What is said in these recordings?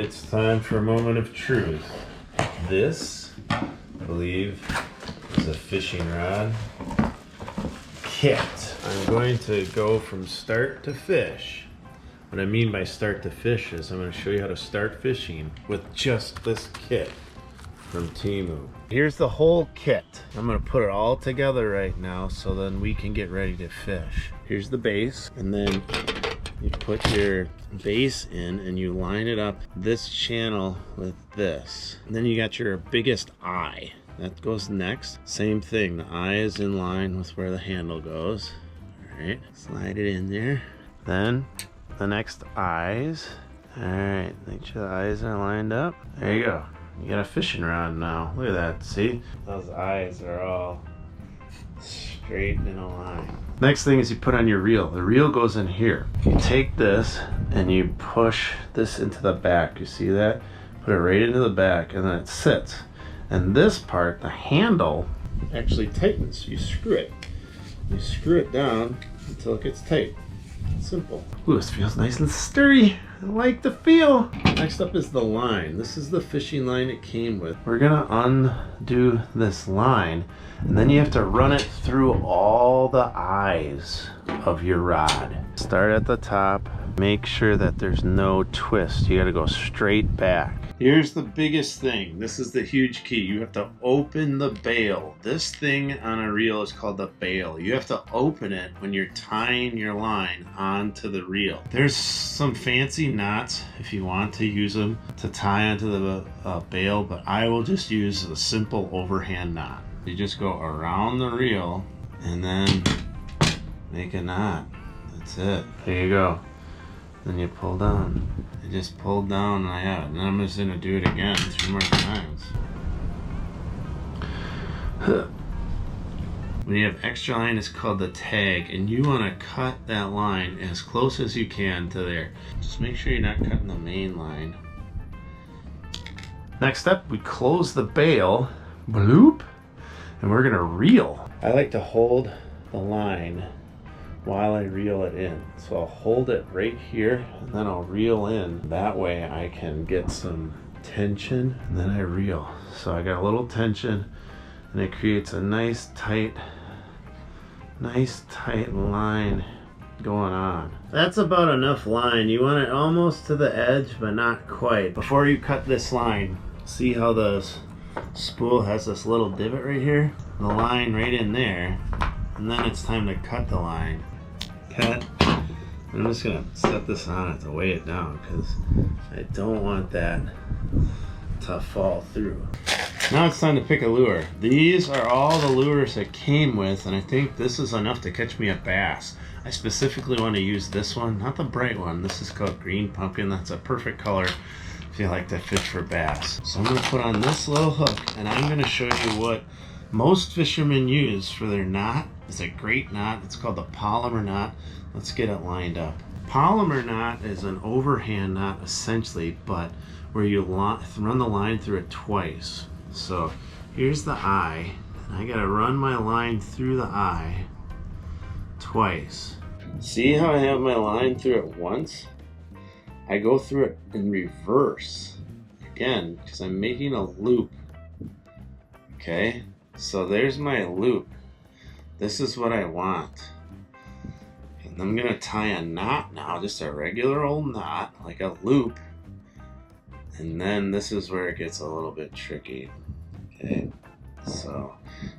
it's time for a moment of truth. This, I believe, is a fishing rod kit. I'm going to go from start to fish. What I mean by start to fish is I'm going to show you how to start fishing with just this kit from Temu. Here's the whole kit. I'm going to put it all together right now so then we can get ready to fish. Here's the base, and then you put your base in and you line it up this channel with this. And then you got your biggest eye. That goes next. Same thing, the eye is in line with where the handle goes. All right, slide it in there. Then the next eyes. All right, make sure the eyes are lined up. There you go. You got a fishing rod now. Look at that, see? Those eyes are all straight in a line. Next thing is you put on your reel. The reel goes in here. You take this and you push this into the back. You see that? Put it right into the back and then it sits. And this part, the handle, actually tightens. You screw it. You screw it down until it gets tight. Simple. Ooh, this feels nice and sturdy. I like the feel. Next up is the line. This is the fishing line it came with. We're gonna undo this line, and then you have to run it through all the eyes of your rod. Start at the top. Make sure that there's no twist. You gotta go straight back. Here's the biggest thing. This is the huge key. You have to open the bail. This thing on a reel is called the bail. You have to open it when you're tying your line onto the reel. There's some fancy knots if you want to use them to tie onto the bail, but I will just use a simple overhand knot. You just go around the reel and then make a knot. That's it. There you go. Then you pull down. I just pulled down and I have it. And then I'm just gonna do it again 3 more times. When you have extra line, it's called the tag, and you want to cut that line as close as you can to there. Just make sure you're not cutting the main line. Next up, we close the bail, bloop, and we're gonna reel. I like to hold the line while I reel it in. So I'll hold it right here and then I'll reel in. That way I can get some tension and then I reel. So I got a little tension and it creates a nice tight line going on. That's about enough line. You want it almost to the edge but not quite. Before you cut this line, see how the spool has this little divot right here? The line right in there. And then it's time to cut the line. Cut. I'm just gonna set this on it to weigh it down because I don't want that to fall through. Now it's time to pick a lure. These are all the lures it came with, and I think this is enough to catch me a bass. I specifically want to use this one, not the bright one. This is called green pumpkin. That's a perfect color if you like to fish for bass. So I'm gonna put on this little hook and I'm gonna show you what most fishermen use for their knot. It's a great knot. It's called the polymer knot. Let's get it lined up. Polymer knot is an overhand knot essentially, but where you run the line through it twice. So here's the eye, and I gotta run my line through the eye twice. See how I have my line through it once? I go through it in reverse again because I'm making a loop. Okay, so there's my loop. This is what I want. And I'm gonna tie a knot now, just a regular old knot, like a loop. And then this is where it gets a little bit tricky. Okay, so,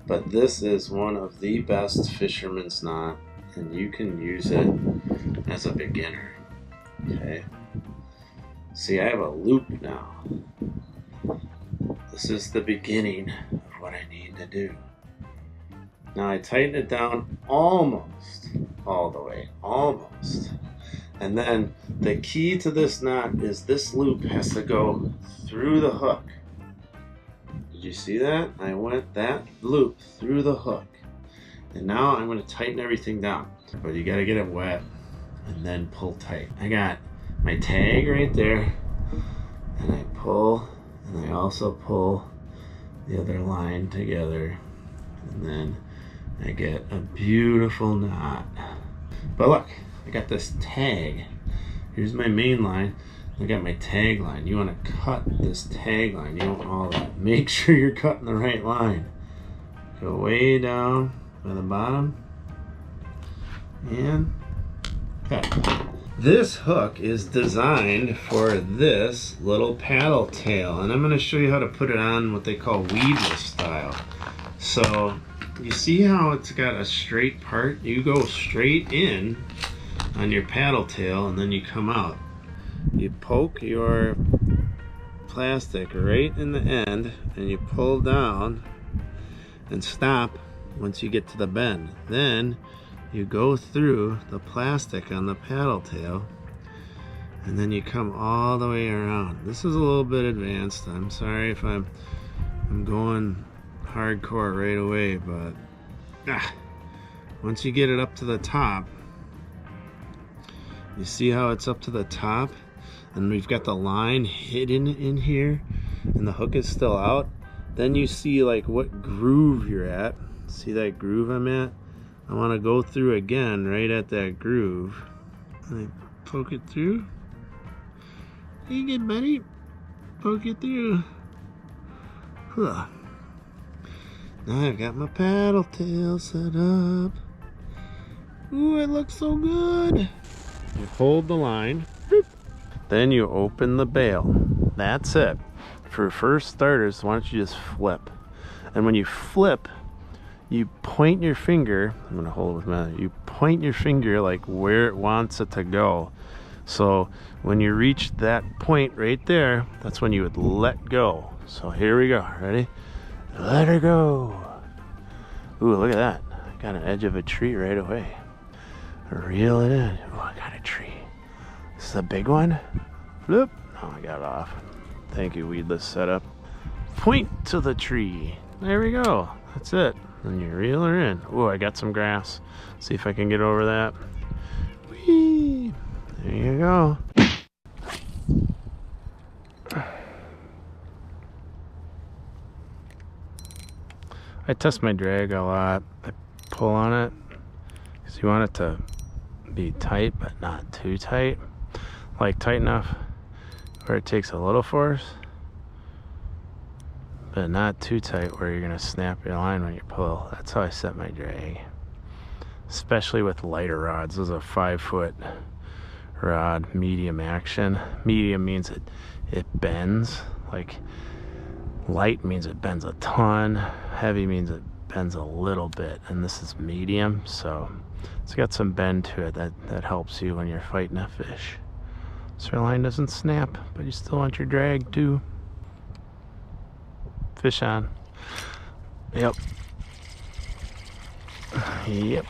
but this is one of the best fisherman's knot, and you can use it as a beginner. Okay, see, I have a loop now. This is the beginning of what I need to do. Now I tighten it down almost all the way, almost. And then the key to this knot is this loop has to go through the hook. Did you see that? I went that loop through the hook. And now I'm going to tighten everything down. But you got to get it wet and then pull tight. I got my tag right there, and I pull, and I also pull the other line together, and then I get a beautiful knot. But look, I got this tag. Here's my main line. Look at my tag line. You want to cut this tag line. You don't want all that. Make sure you're cutting the right line. Go way down by the bottom and cut. This hook is designed for this little paddle tail, and I'm going to show you how to put it on what they call weedless style. So you see how it's got a straight part? You go straight in on your paddle tail and then you come out. You poke your plastic right in the end and you pull down and stop once you get to the bend. Then you go through the plastic on the paddle tail and then you come all the way around. This is a little bit advanced. I'm sorry if I'm going hardcore right away, but once you get it up to the top, you see how it's up to the top and we've got the line hidden in here and the hook is still out. Then you see like what groove you're at. See that groove I'm at? I want to go through again right at that groove and I poke it through. You good, buddy? Poke it through. Huh. Now I've got my paddle tail set up. Ooh, it looks so good. You hold the line. Boop. Then you open the bail. That's it. For first starters, why don't you just flip? And when you flip, you point your finger. I'm gonna hold it with my. You point your finger like where it wants it to go. So when you reach that point right there, that's when you would let go. So here we go. Ready? Let her go. Ooh, look at that. I got an edge of a tree right away. Reel it in. Oh, I got a tree. This is a big one. Flip. Oh, I got it off. Thank you, weedless setup. Point to the tree. There we go. That's it. And you reel her in. Oh, I got some grass. See if I can get over that. Whee! There you go. I test my drag a lot. I pull on it because you want it to be tight but not too tight. Like tight enough where it takes a little force but not too tight where you're gonna snap your line when you pull. That's how I set my drag, especially with lighter rods. This is a 5-foot rod, medium action. Medium means it bends. Like light means it bends a ton. Heavy means it bends a little bit, and this is medium, so it's got some bend to it that helps you when you're fighting a fish. So your line doesn't snap, but you still want your drag too. Fish on. Yep. Yep.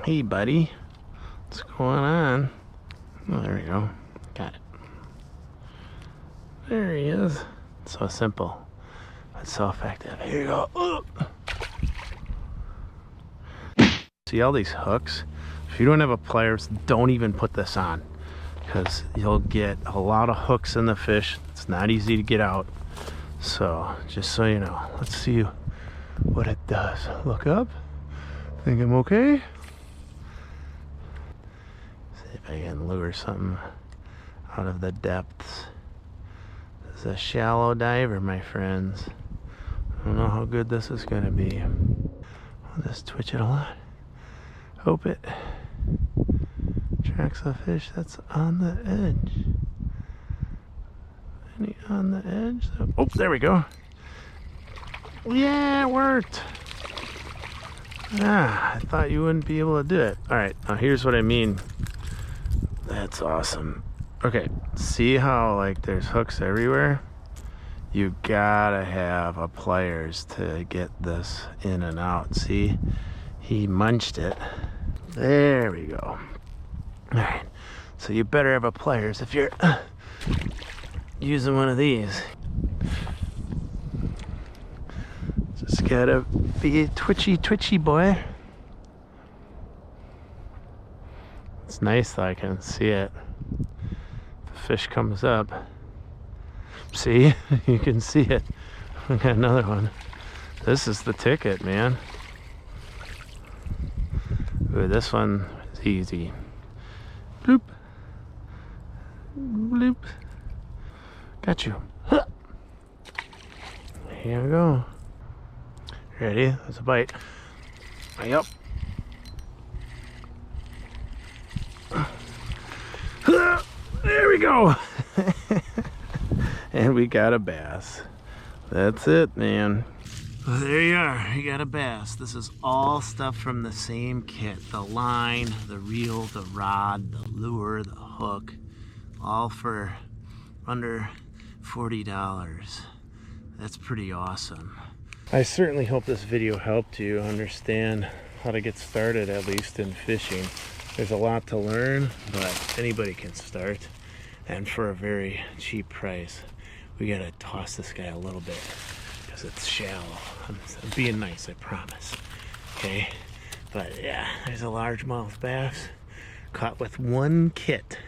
Hey, buddy. What's going on? Oh, there we go. Got it. There he is. It's so simple. It's so effective. Here you go. See all these hooks? If you don't have a pliers, don't even put this on, because you'll get a lot of hooks in the fish. It's not easy to get out. So just so you know, let's see what it does. Look up. Think I'm okay? See if I can lure something out of the depths. This is a shallow diver, my friends. I don't know how good this is gonna be. I'll just twitch it a lot. Hope it tracks a fish that's on the edge. Any on the edge? Oh, there we go. Yeah, it worked. Ah, I thought you wouldn't be able to do it. All right, now here's what I mean. That's awesome. Okay, see how like there's hooks everywhere? You gotta have a pliers to get this in and out. See, he munched it. There we go. All right, so you better have a pliers if you're using one of these. Just gotta be a twitchy boy. It's nice that I can see it. The fish comes up. See, you can see it. I got another one. This is the ticket, man. Ooh, this one is easy. Bloop. Oops. Got you. Huh. Here we go. Ready? That's a bite. Yep. There we go. And we got a bass. That's it, man. Well, there you are. You got a bass. This is all stuff from the same kit. The line, the reel, the rod, the lure, the hook. All for under $40. That's pretty awesome. I certainly hope this video helped you understand how to get started, at least in fishing. There's a lot to learn, but anybody can start. And for a very cheap price. We gotta toss this guy a little bit because it's shallow. I'm being nice, I promise. Okay? But yeah, there's a largemouth bass caught with one kit.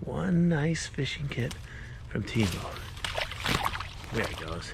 One nice fishing kit from Temu. There he goes.